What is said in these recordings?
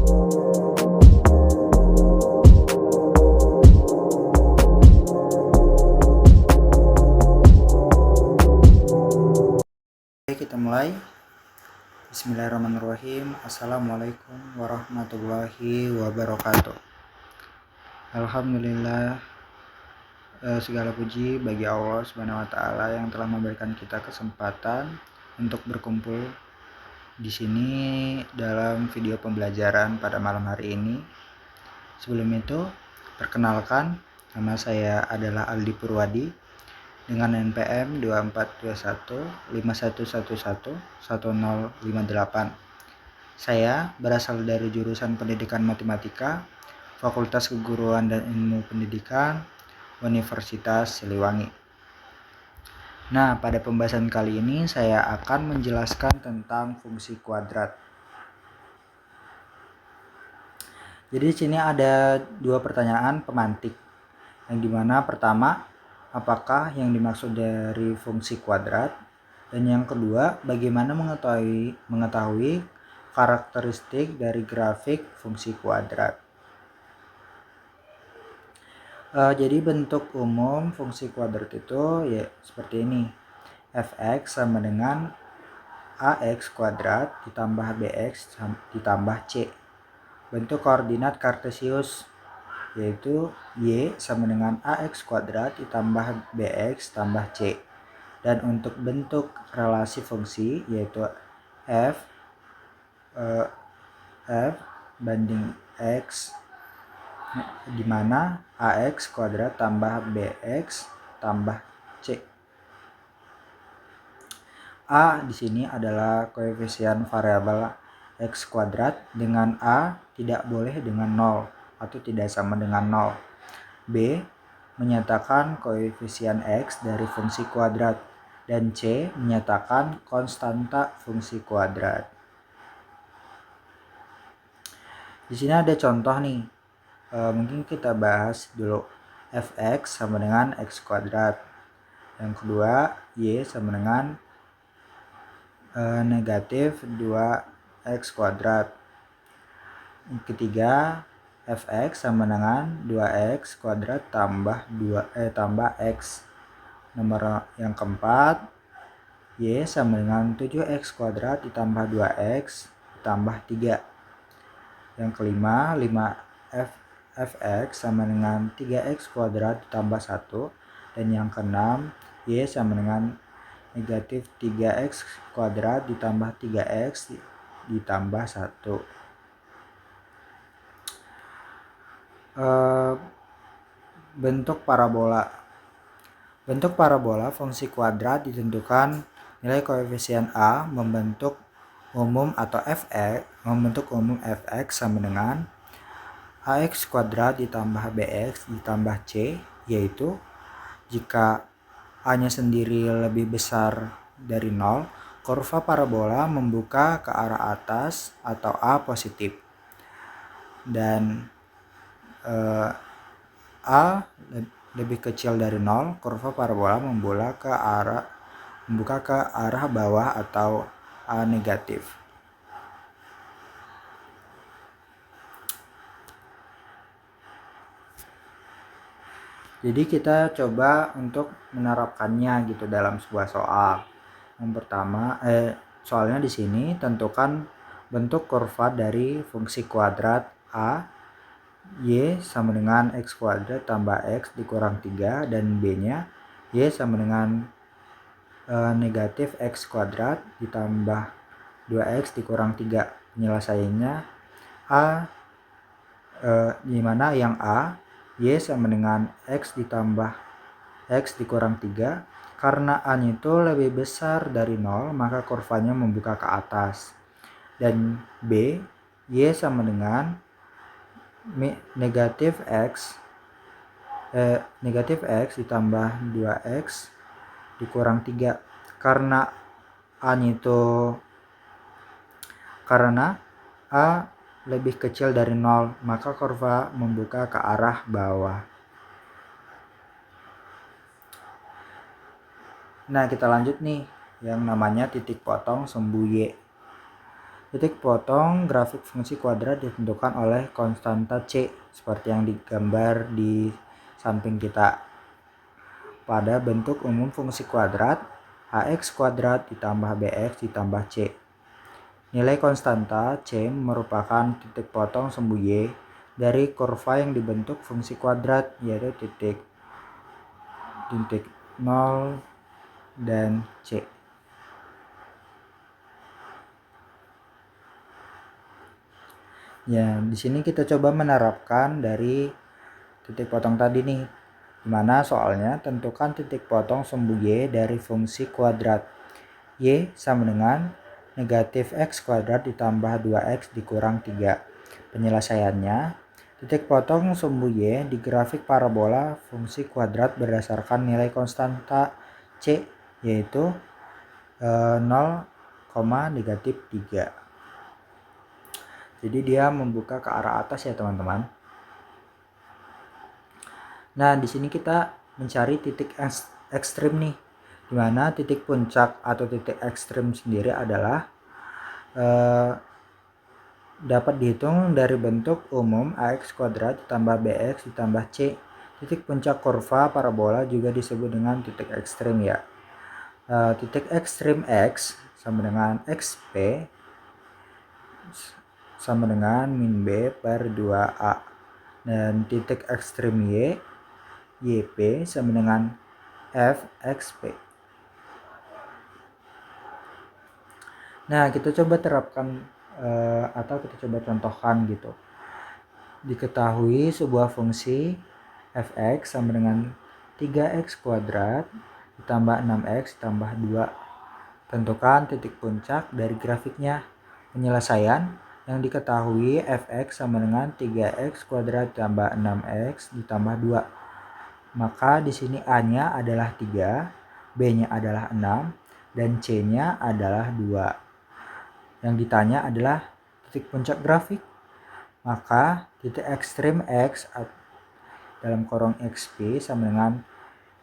Oke, kita mulai. Bismillahirrahmanirrahim. Assalamualaikum warahmatullahi wabarakatuh. Alhamdulillah, segala puji bagi Allah Subhanahu wa taala yang telah memberikan kita kesempatan untuk berkumpul di sini dalam video pembelajaran pada malam hari ini. Sebelum itu, perkenalkan, nama saya adalah Aldi Purwadi dengan NPM 242151111058. Saya berasal dari jurusan Pendidikan Matematika, Fakultas Keguruan dan Ilmu Pendidikan, Universitas Siliwangi. Nah, pada pembahasan kali ini saya akan menjelaskan tentang fungsi kuadrat. Jadi di sini ada dua pertanyaan pemantik. Yang dimana pertama, apakah yang dimaksud dari fungsi kuadrat? Dan yang kedua, bagaimana mengetahui karakteristik dari grafik fungsi kuadrat? Jadi bentuk umum fungsi kuadrat itu ya seperti ini. Fx sama dengan ax kuadrat ditambah bx ditambah c. Bentuk koordinat kartesius yaitu y sama dengan ax kuadrat ditambah bx tambah c. Dan untuk bentuk relasi fungsi yaitu f banding x, di mana ax kuadrat tambah bx tambah c. A di sini adalah koefisien variabel x kuadrat, dengan a tidak boleh dengan 0 atau tidak sama dengan 0. B menyatakan koefisien x dari fungsi kuadrat, dan C menyatakan konstanta fungsi kuadrat. Di sini ada contoh nih, mungkin kita bahas dulu. Fx sama dengan x kuadrat. Yang kedua, y sama dengan negatif 2x kuadrat. Yang ketiga, fx sama dengan 2x kuadrat tambah x. Nomor yang keempat, y sama dengan 7x kuadrat ditambah 2x ditambah 3. Yang kelima, 5fx sama dengan 3x kuadrat ditambah 1. Dan yang keenam, y sama dengan negatif 3x kuadrat ditambah 3x ditambah 1. Bentuk parabola. Bentuk parabola fungsi kuadrat ditentukan nilai koefisien A membentuk umum atau fx sama dengan ax kuadrat ditambah bx ditambah c, yaitu jika a-nya sendiri lebih besar dari 0, kurva parabola membuka ke arah atas atau a positif. Dan a lebih kecil dari 0, kurva parabola membuka ke arah bawah atau a negatif. Jadi kita coba untuk menerapkannya gitu dalam sebuah soal. Yang pertama, soalnya di sini tentukan bentuk kurva dari fungsi kuadrat a, y sama dengan x kuadrat tambah x dikurang 3, dan b-nya y sama dengan negatif x kuadrat ditambah 2x dikurang 3. Penyelesaiannya a, dimana yang a, y sama dengan x ditambah x dikurang 3. Karena a-nya itu lebih besar dari 0, maka kurvanya membuka ke atas. Dan b, y sama dengan negatif x ditambah 2x dikurang 3. Karena a lebih kecil dari 0, maka kurva membuka ke arah bawah. Nah, kita lanjut nih yang namanya titik potong sumbu y. Titik potong grafik fungsi kuadrat ditentukan oleh konstanta C seperti yang digambar di samping kita. Pada bentuk umum fungsi kuadrat, ax kuadrat ditambah bx ditambah c. Nilai konstanta C merupakan titik potong sumbu Y dari kurva yang dibentuk fungsi kuadrat, yaitu titik 0 dan C. Ya, di sini kita coba menerapkan dari titik potong tadi nih. Dimana soalnya tentukan titik potong sumbu Y dari fungsi kuadrat. Y sama dengan negatif X kuadrat ditambah 2X dikurang 3. Penyelesaiannya, titik potong sumbu Y di grafik parabola fungsi kuadrat berdasarkan nilai konstanta C, yaitu 0, negatif 3. Jadi dia membuka ke arah atas ya teman-teman. Nah, di sini kita mencari titik ekstrim nih, dimana titik puncak atau titik ekstrim sendiri adalah dapat dihitung dari bentuk umum ax kuadrat ditambah bx ditambah c. Titik puncak kurva parabola juga disebut dengan titik ekstrim ya. Titik ekstrim x sama dengan xp sama dengan min b per 2a. Dan titik ekstrim y, yp sama dengan fxp. Nah, kita coba terapkan atau kita coba contohkan gitu. Diketahui sebuah fungsi fx sama dengan 3x kuadrat ditambah 6x tambah 2. Tentukan titik puncak dari grafiknya. Penyelesaian yang diketahui fx sama dengan 3x kuadrat ditambah 6x ditambah 2. Maka di sini a-nya adalah 3, b-nya adalah 6, dan c-nya adalah 2. Yang ditanya adalah titik puncak grafik. Maka titik ekstrim x dalam kurung xp sama dengan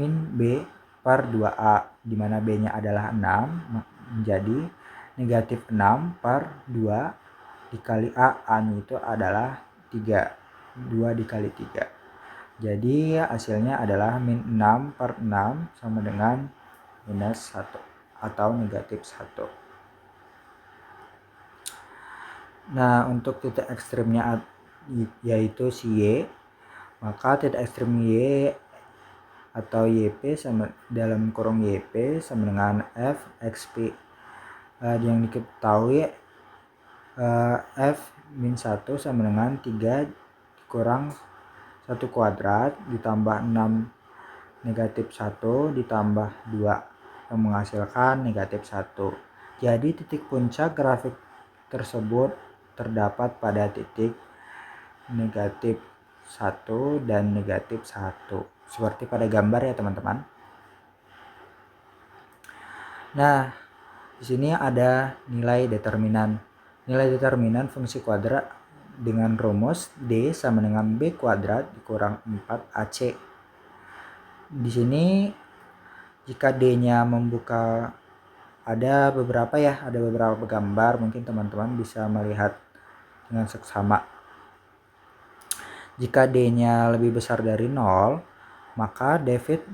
min b per 2a, di mana b-nya adalah 6, menjadi negatif 6 per 2 dikali a-nya itu adalah 3, 2 dikali 3. Jadi hasilnya adalah min 6 per 6 sama dengan minus 1 atau negatif 1. Nah, untuk titik ekstrimnya yaitu si Y, maka titik ekstrim Y atau YP sama dalam kurung YP sama dengan fxp. Yang diketahui f min 1 sama dengan 3 kurang 1 kuadrat ditambah 6 negatif 1 ditambah 2 yang menghasilkan negatif 1. Jadi titik puncak grafik tersebut terdapat pada titik negatif 1 dan negatif 1 seperti pada gambar ya teman-teman. Nah, di sini ada nilai determinan. Nilai determinan fungsi kuadrat dengan rumus D sama dengan B kuadrat dikurang 4AC. Di sini jika D-nya membuka ada beberapa gambar, mungkin teman-teman bisa melihat dengan seksama. Jika D-nya lebih besar dari 0, maka debit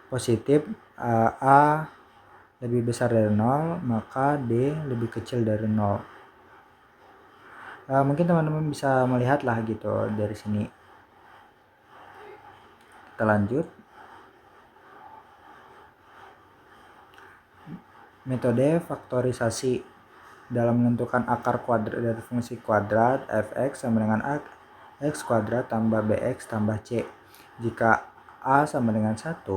positif A lebih besar dari 0, maka D lebih kecil dari 0. Mungkin teman-teman bisa melihat lah gitu dari sini. Kita lanjut. Metode faktorisasi dalam menentukan akar kuadrat dari fungsi kuadrat fx sama dengan x kuadrat tambah bx tambah c. Jika a sama dengan 1,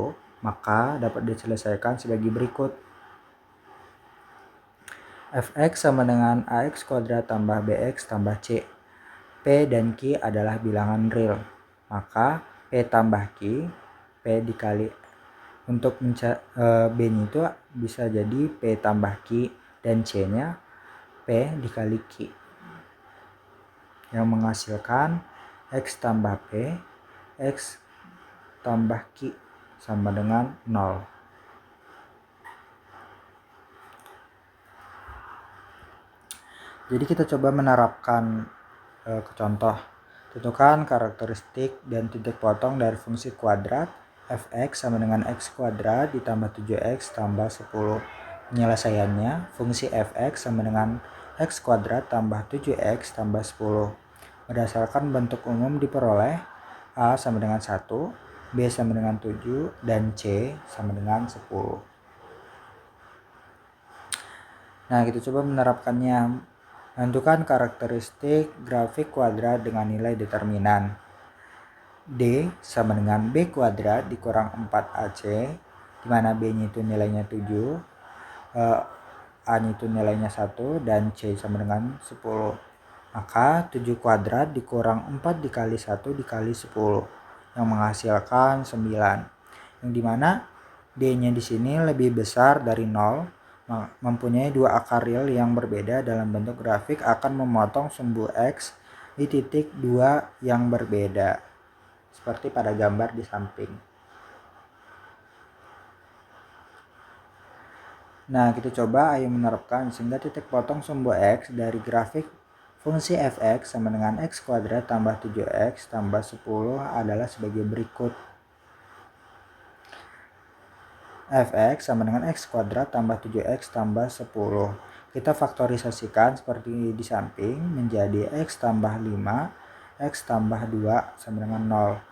maka dapat diselesaikan sebagai berikut. Fx sama dengan ax kuadrat tambah bx tambah c. P dan Q adalah bilangan real. Maka P tambah Q, P dikali untuk B-nya itu bisa jadi P tambah Q dan C-nya P dikali Q. Yang menghasilkan X tambah P, X tambah Q sama dengan 0. Jadi kita coba menerapkan contoh. Tentukan karakteristik dan titik potong dari fungsi kuadrat f(x) sama dengan x kuadrat ditambah 7x tambah 10. Penyelesaiannya, fungsi f(x) sama dengan x kuadrat tambah 7x tambah 10. Berdasarkan bentuk umum diperoleh a sama dengan 1, b sama dengan 7, dan c sama dengan 10. Nah, kita coba menerapkannya. Tentukan karakteristik grafik kuadrat dengan nilai determinan. D sama dengan B kuadrat dikurang 4AC, di mana B-nya itu nilainya 7, A-nya itu nilainya 1, dan C sama dengan 10. Maka 7 kuadrat dikurang 4 dikali 1 dikali 10, yang menghasilkan 9. Yang dimana D-nya di sini lebih besar dari 0, mempunyai dua akar real yang berbeda dalam bentuk grafik akan memotong sumbu X di titik 2 yang berbeda, seperti pada gambar di samping. Nah, kita coba ayo menerapkan sehingga titik potong sumbu X dari grafik fungsi f(x) sama dengan x kuadrat tambah 7x tambah 10 adalah sebagai berikut. f(x) sama dengan x kuadrat tambah 7x tambah 10. Kita faktorisasikan seperti di samping menjadi x tambah 5, x tambah 2 sama dengan 0.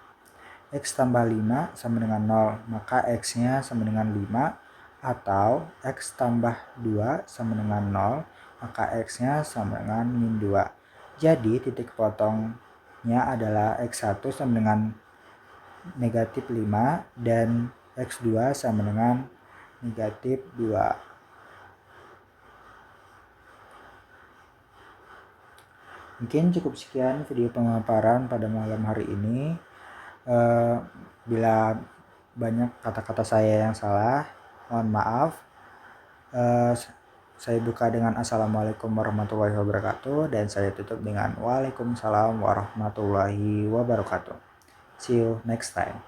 X tambah 5 sama dengan 0, maka x-nya sama dengan 5, atau x tambah 2 sama dengan 0, maka x-nya sama dengan min 2. Jadi titik potongnya adalah x1 sama dengan negatif 5 dan x2 sama dengan negatif 2. Mungkin cukup sekian video pemaparan pada malam hari ini. Bila banyak kata-kata saya yang salah, mohon maaf. Saya buka dengan Assalamualaikum warahmatullahi wabarakatuh, dan saya tutup dengan Waalaikumsalam warahmatullahi wabarakatuh. See you next time.